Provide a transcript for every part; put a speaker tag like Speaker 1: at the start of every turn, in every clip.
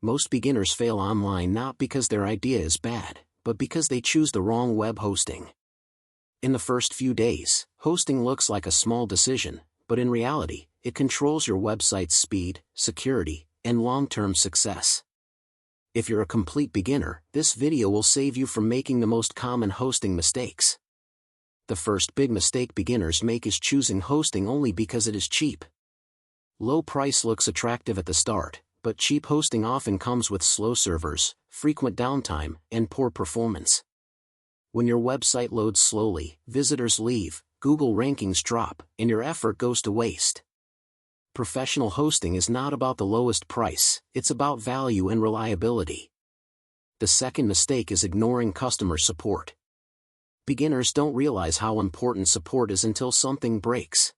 Speaker 1: Most beginners fail online not because their idea is bad, but because they choose the wrong web hosting. In the first few days, hosting looks like a small decision, but in reality, it controls your website's speed, security, and long-term success. If you're a complete beginner, this video will save you from making the most common hosting mistakes. The first big mistake beginners make is choosing hosting only because it is cheap. Low price looks attractive at the start, but cheap hosting often comes with slow servers, frequent downtime, and poor performance. When your website loads slowly, visitors leave, Google rankings drop, and your effort goes to waste. Professional hosting is not about the lowest price, it's about value and reliability. The second mistake is ignoring customer support. Beginners don't realize how important support is until something breaks.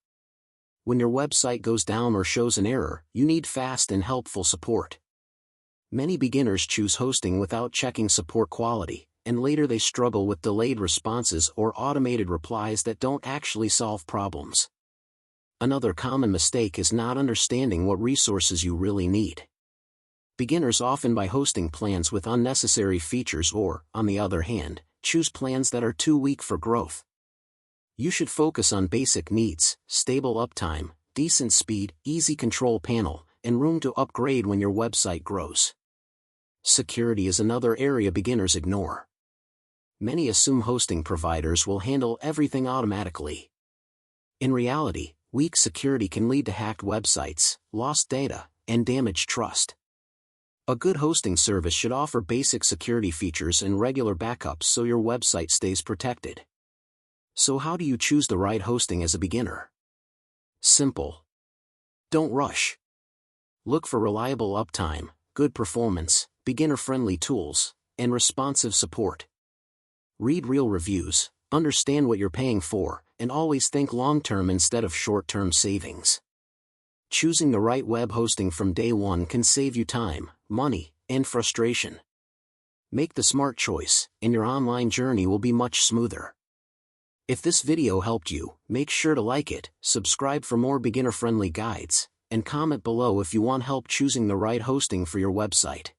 Speaker 1: When your website goes down or shows an error, you need fast and helpful support. Many beginners choose hosting without checking support quality, and later they struggle with delayed responses or automated replies that don't actually solve problems. Another common mistake is not understanding what resources you really need. Beginners often buy hosting plans with unnecessary features or, on the other hand, choose plans that are too weak for growth. You should focus on basic needs: stable uptime, decent speed, easy control panel, and room to upgrade when your website grows. Security is another area beginners ignore. Many assume hosting providers will handle everything automatically. In reality, weak security can lead to hacked websites, lost data, and damaged trust. A good hosting service should offer basic security features and regular backups so your website stays protected. So how do you choose the right hosting as a beginner? Simple. Don't rush. Look for reliable uptime, good performance, beginner-friendly tools, and responsive support. Read real reviews, understand what you're paying for, and always think long-term instead of short-term savings. Choosing the right web hosting from day one can save you time, money, and frustration. Make the smart choice, and your online journey will be much smoother. If this video helped you, make sure to like it, subscribe for more beginner-friendly guides, and comment below if you want help choosing the right hosting for your website.